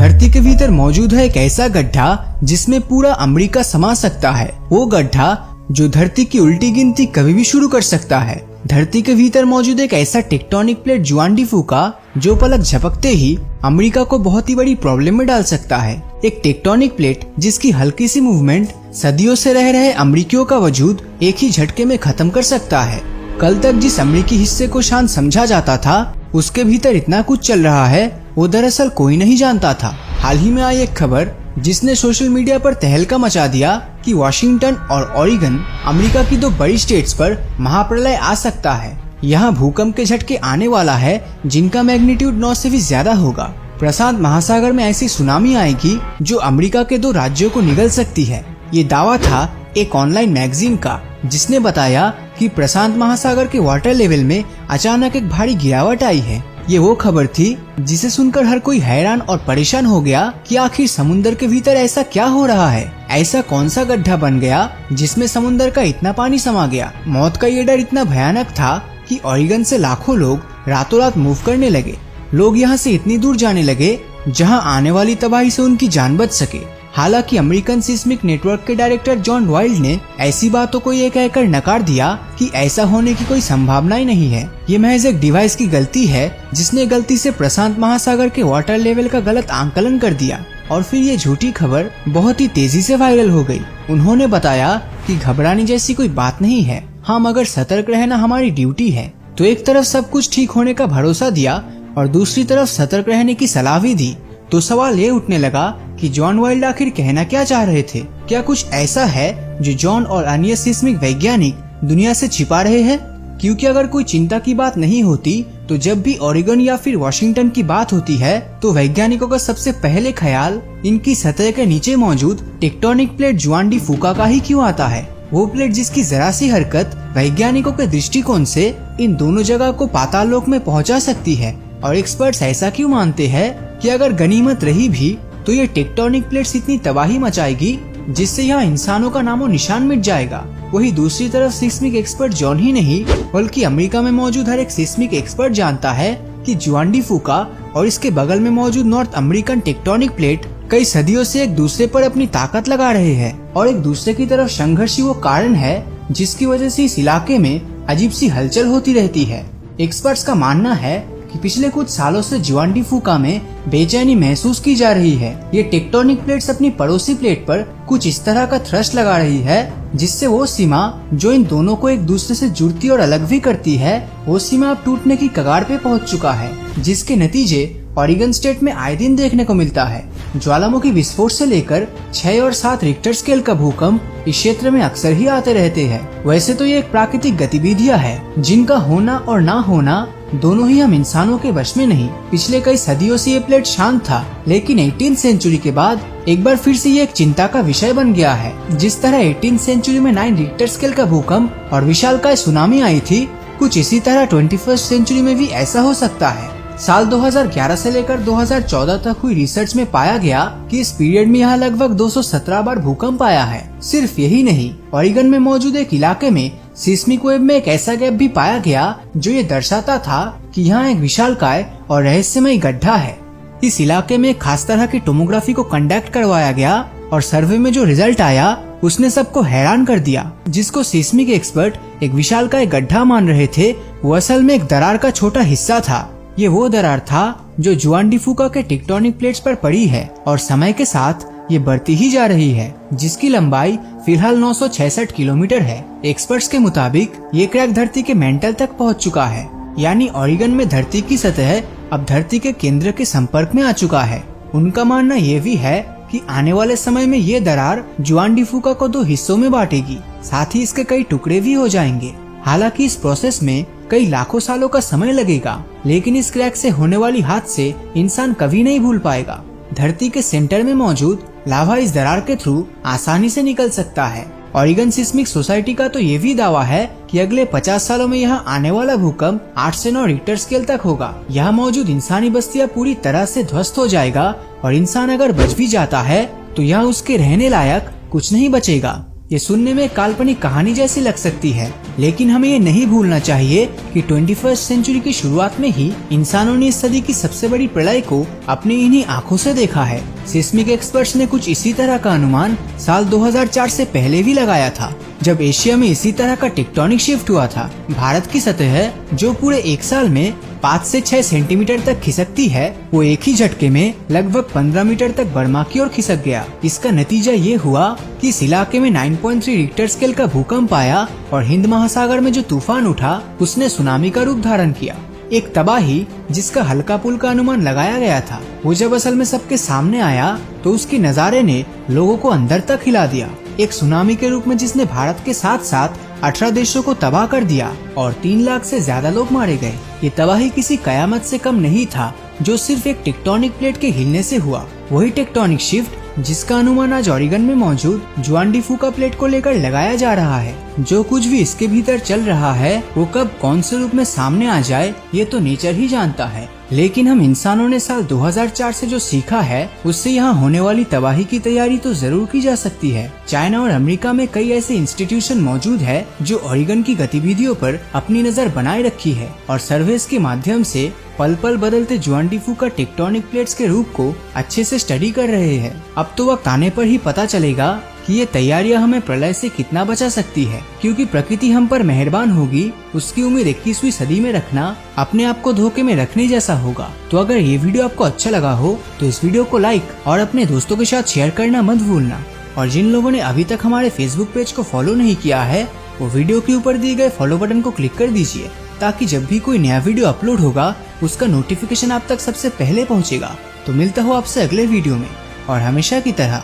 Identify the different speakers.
Speaker 1: धरती के भीतर मौजूद है एक ऐसा गड्ढा जिसमें पूरा अमेरिका समा सकता है। वो गड्ढा जो धरती की उल्टी गिनती कभी भी शुरू कर सकता है। धरती के भीतर मौजूद एक ऐसा टेक्टोनिक प्लेट जुआन डी फूका जो पलक झपकते ही अमेरिका को बहुत ही बड़ी प्रॉब्लम में डाल सकता है। एक टेक्टोनिक प्लेट जिसकी हल्की सी मूवमेंट सदियों से रह रहे अमेरिकियों का वजूद एक ही झटके में खत्म कर सकता है। कल तक जिस अमेरिकी हिस्से को शांत समझा जाता था उसके भीतर इतना कुछ चल रहा है वो दरअसल कोई नहीं जानता था। हाल ही में आई एक खबर जिसने सोशल मीडिया पर तहलका मचा दिया कि वाशिंगटन और ओरेगन अमेरिका की दो बड़ी स्टेट्स पर महाप्रलय आ सकता है। यहाँ भूकंप के झटके आने वाला है जिनका मैग्नीट्यूड 9 से भी ज्यादा होगा। प्रशांत महासागर में ऐसी सुनामी आएगी जो अमेरिका के दो राज्यों को निगल सकती है। ये दावा था एक ऑनलाइन मैगजीन का जिसने बताया कि प्रशांत महासागर के वाटर लेवल में अचानक एक भारी गिरावट आई है। ये वो खबर थी जिसे सुनकर हर कोई हैरान और परेशान हो गया कि आखिर समुद्र के भीतर ऐसा क्या हो रहा है। ऐसा कौन सा गड्ढा बन गया जिसमें समुद्र का इतना पानी समा गया। मौत का ये डर इतना भयानक था कि ओरेगन से लाखों लोग रातों रात मूव करने लगे। लोग यहाँ से इतनी दूर जाने लगे जहाँ आने वाली तबाही से उनकी जान बच सके। हालांकि अमेरिकन सिस्मिक नेटवर्क के डायरेक्टर जॉन वाइल्ड ने ऐसी बातों को ये कहकर नकार दिया कि ऐसा होने की कोई संभावना ही नहीं है। ये महज एक डिवाइस की गलती है जिसने गलती से प्रशांत महासागर के वाटर लेवल का गलत आंकलन कर दिया। और फिर ये झूठी खबर बहुत ही तेजी से वायरल हो गई। उन्होंने बताया कि घबराने जैसी कोई बात नहीं है, हाँ मगर सतर्क रहना हमारी ड्यूटी है। तो एक तरफ सब कुछ ठीक होने का भरोसा दिया और दूसरी तरफ सतर्क रहने की सलाह भी दी। तो सवाल ये उठने लगा कि जॉन वाइल्ड आखिर कहना क्या चाह रहे थे। क्या कुछ ऐसा है जो जॉन और अन्य सिस्मिक वैज्ञानिक दुनिया से छिपा रहे हैं? क्योंकि अगर कोई चिंता की बात नहीं होती तो जब भी ओरेगन या फिर वाशिंगटन की बात होती है तो वैज्ञानिकों का सबसे पहले ख्याल इनकी सतह के नीचे मौजूद टेक्टोनिक प्लेट जुआन डी फूका का ही क्यों आता है। वो प्लेट जिसकी जरा सी हरकत वैज्ञानिकों के दृष्टिकोण से इन दोनों जगह को पाताल लोक में पहुंचा सकती है। और एक्सपर्ट्स ऐसा क्यों मानते हैं कि अगर गनीमत रही भी तो ये टेक्टोनिक प्लेट्स इतनी तबाही मचाएगी जिससे यहाँ इंसानों का नामो निशान मिट जाएगा। वही दूसरी तरफ सिस्मिक एक्सपर्ट जॉन ही नहीं बल्कि अमेरिका में मौजूद हर एक सिस्मिक एक्सपर्ट जानता है कि जुआन डी फूका और इसके बगल में मौजूद नॉर्थ अमेरिकन टेक्टोनिक प्लेट कई सदियों से एक दूसरे पर अपनी ताकत लगा रहे हैं और एक दूसरे की तरफ संघर्ष ही वो कारण है जिसकी वजह से इस इलाके में अजीब सी हलचल होती रहती है। एक्सपर्ट्स का मानना है कि पिछले कुछ सालों से जुआन डी फूका में बेचैनी महसूस की जा रही है। ये टेक्टोनिक प्लेट्स अपनी पड़ोसी प्लेट पर कुछ इस तरह का थ्रस्ट लगा रही है जिससे वो सीमा जो इन दोनों को एक दूसरे से जुड़ती और अलग भी करती है वो सीमा अब टूटने की कगार पे पहुंच चुका है, जिसके नतीजे ओरेगन स्टेट में आए दिन देखने को मिलता है। ज्वालामुखी विस्फोट से लेकर 6 और 7 रिक्टर स्केल का भूकंप इस क्षेत्र में अक्सर ही आते रहते हैं। वैसे तो ये एक प्राकृतिक गतिविधियां है जिनका होना और ना होना दोनों ही हम इंसानों के वश में नहीं। पिछले कई सदियों से ये प्लेट शांत था लेकिन 18th सेंचुरी के बाद एक बार फिर से ये एक चिंता का विषय बन गया है। जिस तरह 18th सेंचुरी में 9 रिक्टर स्केल का भूकंप और विशालकाय सुनामी आई थी, कुछ इसी तरह 21st सेंचुरी में भी ऐसा हो सकता है। साल 2011 से लेकर 2014 तक हुई रिसर्च में पाया गया कि इस पीरियड में यहाँ लगभग 217 बार भूकंप आया है। सिर्फ यही नहीं, ओरेगन में मौजूद एक इलाके में सिस्मिक वेव में एक ऐसा गैप भी पाया गया जो ये दर्शाता था कि यहाँ एक विशालकाय और रहस्यमय गड्ढा है। इस इलाके में खास तरह की टोमोग्राफी को कंडक्ट करवाया गया और सर्वे में जो रिजल्ट आया उसने सबको हैरान कर दिया। जिसको सिस्मिक एक्सपर्ट एक विशालकाय गड्ढा मान रहे थे वो असल में एक दरार का छोटा हिस्सा था। ये वो दरार था जो जुआन डी फूका के टेक्टोनिक प्लेट्स पर पड़ी है और समय के साथ ये बढ़ती ही जा रही है, जिसकी लंबाई फिलहाल 966 किलोमीटर है। एक्सपर्ट्स के मुताबिक ये क्रैक धरती के मेंटल तक पहुंच चुका है, यानी ओरेगन में धरती की सतह अब धरती के केंद्र के संपर्क में आ चुका है। उनका मानना ये भी है कि आने वाले समय में ये दरार जुआन डी फूका को 2 हिस्सों में बांटेगी, साथ ही इसके कई टुकड़े भी हो जाएंगे। हालांकि इस प्रोसेस में कई लाखों सालों का समय लगेगा, लेकिन इस क्रैक से होने वाली हादसे इंसान कभी नहीं भूल पाएगा। धरती के सेंटर में मौजूद लावा इस दरार के थ्रू आसानी से निकल सकता है। ओरेगन सिस्मिक सोसाइटी का तो ये भी दावा है कि अगले 50 सालों में यहाँ आने वाला भूकंप 8 से 9 रिक्टर स्केल तक होगा। यहाँ मौजूद इंसानी बस्तियाँ पूरी तरह से ध्वस्त हो जाएगा और इंसान अगर बच भी जाता है तो यहाँ उसके रहने लायक कुछ नहीं बचेगा। ये सुनने में काल्पनिक कहानी जैसी लग सकती है, लेकिन हमें ये नहीं भूलना चाहिए कि 21वीं सेंचुरी की शुरुआत में ही इंसानों ने इस सदी की सबसे बड़ी प्रलय को अपनी इन्हीं आंखों से देखा है। सिस्मिक एक्सपर्ट्स ने कुछ इसी तरह का अनुमान साल 2004 से पहले भी लगाया था, जब एशिया में इसी तरह का टेक्टोनिक शिफ्ट हुआ था। भारत की सतह जो पूरे एक साल में 5 से 6 सेंटीमीटर तक खिसकती है, वो एक ही झटके में लगभग 15 मीटर तक बर्मा की ओर खिसक गया। इसका नतीजा ये हुआ कि इस इलाके में 9.3 रिक्टर स्केल का भूकंप आया और हिंद महासागर में जो तूफान उठा उसने सुनामी का रूप धारण किया। एक तबाही जिसका हल्का पुल्का अनुमान लगाया गया था, वो जब असल में सबके सामने आया तो उसके नजारे ने लोगों को अंदर तक हिला दिया। एक सुनामी के रूप में जिसने भारत के साथ साथ 18 देशों को तबाह कर दिया और 3 लाख से ज्यादा लोग मारे गए। ये तबाही किसी कयामत से कम नहीं था, जो सिर्फ एक टेक्टोनिक प्लेट के हिलने से हुआ। वही टेक्टोनिक शिफ्ट जिसका अनुमान आज ओरेगन में मौजूद जुआन डी फूका प्लेट को लेकर लगाया जा रहा है। जो कुछ भी इसके भीतर चल रहा है वो कब कौन से रूप में सामने आ जाए ये तो नेचर ही जानता है, लेकिन हम इंसानों ने साल 2004 से जो सीखा है उससे यहाँ होने वाली तबाही की तैयारी तो जरूर की जा सकती है। चाइना और अमेरिका में कई ऐसे इंस्टीट्यूशन मौजूद है जो ओरेगन की गतिविधियों पर अपनी नजर बनाए रखी है और सर्वेस के माध्यम से पल पल बदलते जुआन डी फूका टेक्टोनिक प्लेट्स के रूप को अच्छे से स्टडी कर रहे हैं। अब तो वक्त आने पर ही पता चलेगा कि ये तैयारियां हमें प्रलय से कितना बचा सकती है, क्योंकि प्रकृति हम पर मेहरबान होगी उसकी उम्मीद 21वीं सदी में रखना अपने आप को धोखे में रखने जैसा होगा। तो अगर ये वीडियो आपको अच्छा लगा हो तो इस वीडियो को लाइक और अपने दोस्तों के साथ शेयर करना मत भूलना। और जिन लोगों ने अभी तक हमारे फेसबुक पेज को फॉलो नहीं किया है वो वीडियो के ऊपर दिए गए फॉलो बटन को क्लिक कर दीजिए, ताकि जब भी कोई नया वीडियो अपलोड होगा उसका नोटिफिकेशन आप तक सबसे पहले पहुंचेगा। तो मिलता हूँ आपसे अगले वीडियो में, और हमेशा की तरह